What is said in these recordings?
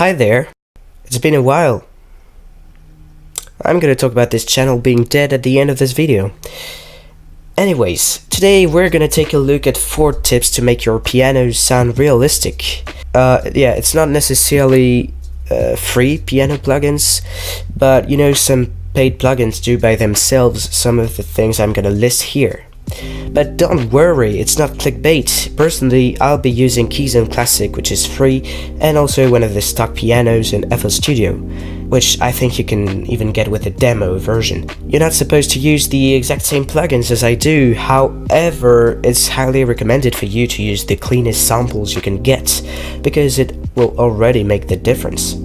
Hi there, it's been a while. I'm gonna talk about this channel being dead at the end of this video. Anyways, today we're gonna take a look at 4 tips to make your piano sound realistic. Yeah, it's not necessarily free piano plugins, but you know, some paid plugins do by themselves some of the things I'm gonna list here. But don't worry, it's not clickbait. Personally, I'll be using qwaston Classic, which is free, and also one of the stock pianos in FL Studio, which I think you can even get with a demo version. You're not supposed to use the exact same plugins as I do, however, it's highly recommended for you to use the cleanest samples you can get, because it will already make the difference.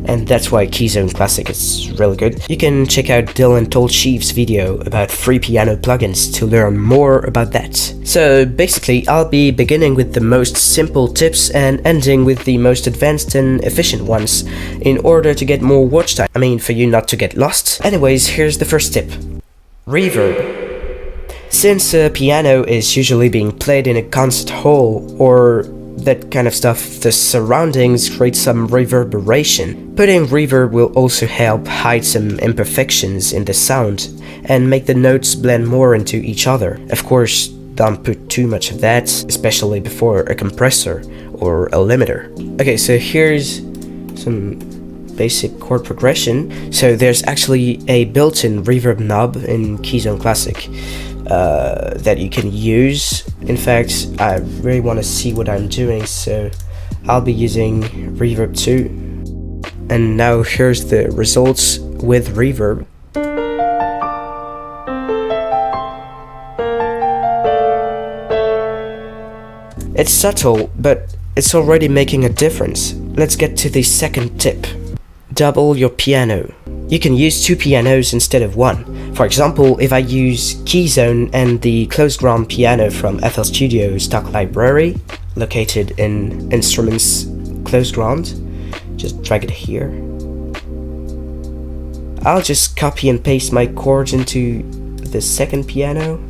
And that's why qwaston Classic is really good. You can check out Dylan Tolchief's video about free piano plugins to learn more about that. So basically, I'll be beginning with the most simple tips and ending with the most advanced and efficient ones in order to get more watch time. I mean, for you not to get lost. Anyways, here's the first tip. Reverb. Since a piano is usually being played in a concert hall or that kind of stuff, the surroundings create some reverberation. Putting reverb will also help hide some imperfections in the sound and make the notes blend more into each other. Of course, don't put too much of that, especially before a compressor or a limiter. Okay, so here's some basic chord progression. So there's actually a built-in reverb knob in qwaston Classic that you can use. In fact, I really want to see what I'm doing, so I'll be using reverb 2. And now here's the results with reverb. It's subtle, but it's already making a difference. Let's get to the second tip. Double your piano. You can use 2 pianos instead of 1. For example, if I use qwaston and the closed ground piano from FL Studio stock library, located in Instruments Closed Ground, just drag it here. I'll just copy and paste my chords into the second piano.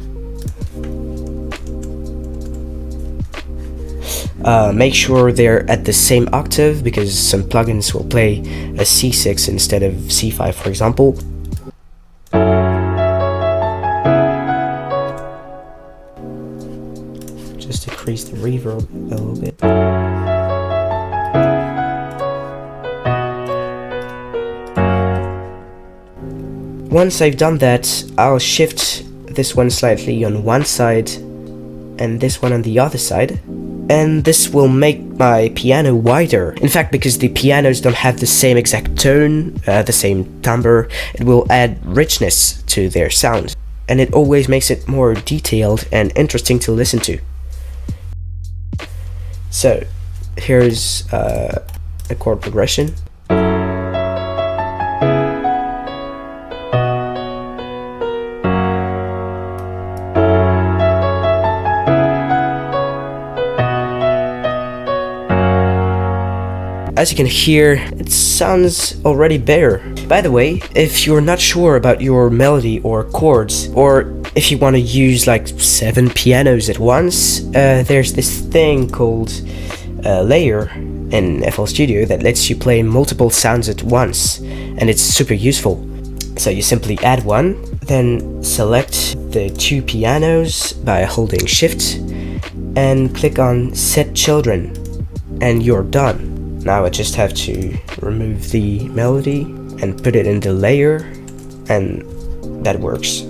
Make sure they're at the same octave, because some plugins will play a C6 instead of C5, for example. Just decrease the reverb a little bit. Once I've done that, I'll shift this one slightly on one side and this one on the other side. And this will make my piano wider. In fact, because the pianos don't have the same exact tone, the same timbre, it will add richness to their sound. And it always makes it more detailed and interesting to listen to. So, here's a chord progression. As you can hear, it sounds already better. By the way, if you're not sure about your melody or chords, or if you want to use like 7 pianos at once, there's this thing called layer in FL Studio that lets you play multiple sounds at once, and it's super useful. So you simply add one, then select the 2 pianos by holding Shift, and click on Set Children, and you're done. Now I just have to remove the melody and put it in the layer, and that works.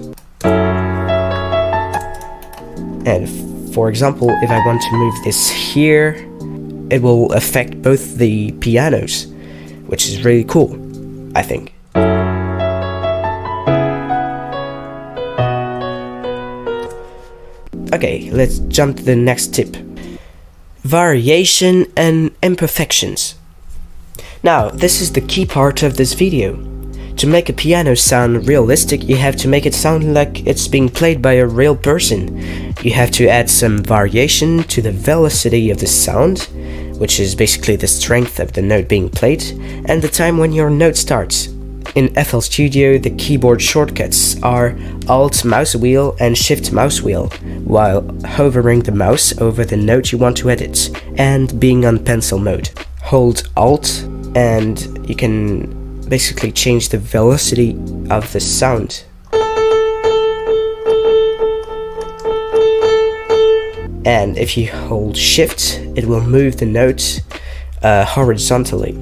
And for example, if I want to move this here, it will affect both the pianos, which is really cool, I think. Okay, let's jump to the next tip. Variation and imperfections. Now, this is the key part of this video. To make a piano sound realistic, you have to make it sound like it's being played by a real person. You have to add some variation to the velocity of the sound, which is basically the strength of the note being played, and the time when your note starts. In FL Studio, the keyboard shortcuts are Alt mouse wheel and Shift mouse wheel, while hovering the mouse over the note you want to edit, and being on pencil mode. Hold Alt and you can basically change the velocity of the sound. And if you hold shift, it will move the note horizontally.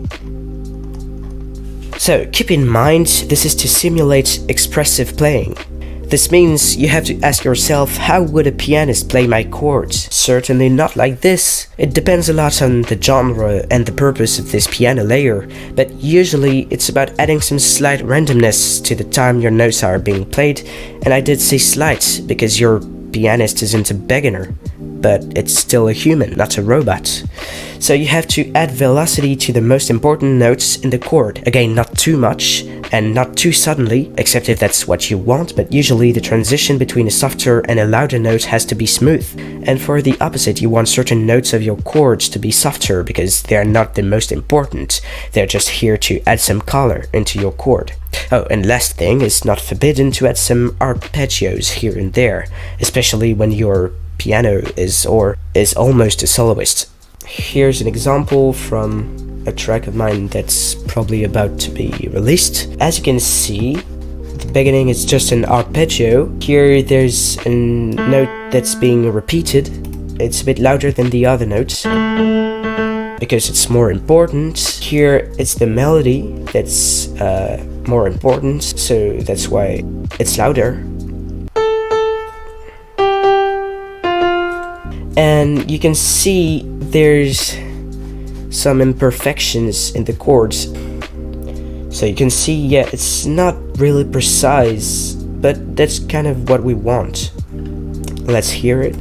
So keep in mind, this is to simulate expressive playing. This means you have to ask yourself, how would a pianist play my chords? Certainly not like this. It depends a lot on the genre and the purpose of this piano layer, but usually it's about adding some slight randomness to the time your notes are being played, and I did say slight because your pianist isn't a beginner, but it's still a human, not a robot. So you have to add velocity to the most important notes in the chord. Again, not too much and not too suddenly, except if that's what you want, but usually the transition between a softer and a louder note has to be smooth. And for the opposite, you want certain notes of your chords to be softer because they're not the most important. They're just here to add some color into your chord. Oh, and last thing, it's not forbidden to add some arpeggios here and there, especially when your piano is almost a soloist. Here's an example from a track of mine that's probably about to be released. As you can see, the beginning is just an arpeggio. Here there's a note that's being repeated. It's a bit louder than the other notes because it's more important. Here it's the melody that's more important, so that's why it's louder. And you can see there's some imperfections in the chords. So you can see, yeah, it's not really precise, but that's kind of what we want. Let's hear it.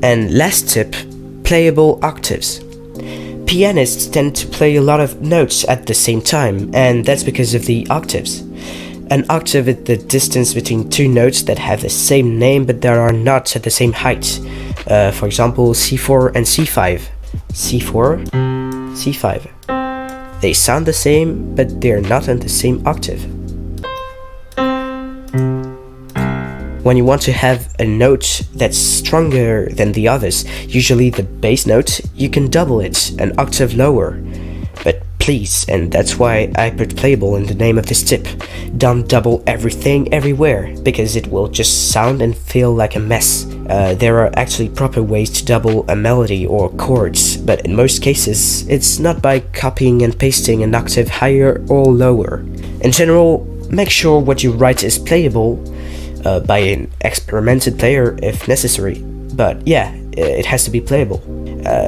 And last tip, playable octaves. Pianists tend to play a lot of notes at the same time, and that's because of the octaves. An octave is the distance between two notes that have the same name but that are not at the same height. For example, C4 and C5. C4, C5. They sound the same, but they're not on the same octave. When you want to have a note that's stronger than the others, usually the bass note, you can double it an octave lower. But please, and that's why I put playable in the name of this tip, don't double everything everywhere, because it will just sound and feel like a mess. There are actually proper ways to double a melody or chords, but in most cases, it's not by copying and pasting an octave higher or lower. In general, make sure what you write is playable, by an experimented player if necessary, but yeah, it has to be playable.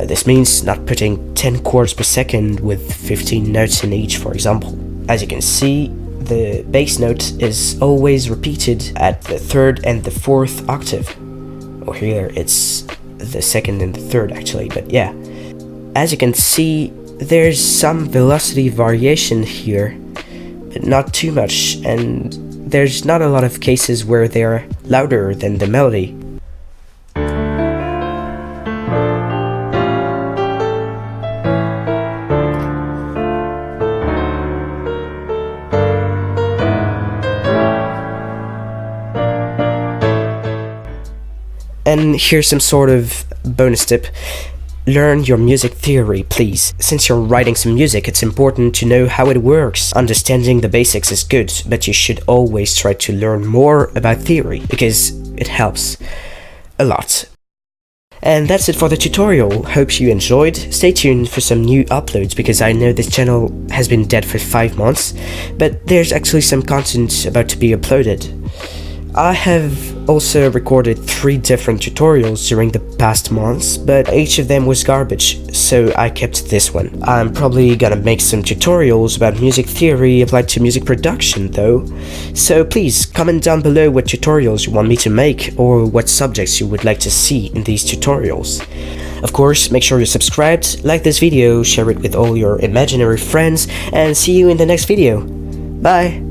This means not putting 10 chords per second with 15 notes in each, for example. As you can see, the bass note is always repeated at the third and the fourth octave. Or here it's the second and the third actually, but yeah. As you can see, there's some velocity variation here, but not too much, and there's not a lot of cases where they're louder than the melody. And here's some sort of bonus tip. Learn your music theory, please. Since you're writing some music, it's important to know how it works. Understanding the basics is good, but you should always try to learn more about theory, because it helps a lot. And that's it for the tutorial. Hope you enjoyed. Stay tuned for some new uploads, because I know this channel has been dead for 5 months, but there's actually some content about to be uploaded. I have also recorded 3 different tutorials during the past months, but each of them was garbage, so I kept this one. I'm probably gonna make some tutorials about music theory applied to music production though, so please comment down below what tutorials you want me to make or what subjects you would like to see in these tutorials. Of course, make sure you're subscribed, like this video, share it with all your imaginary friends, and see you in the next video. Bye!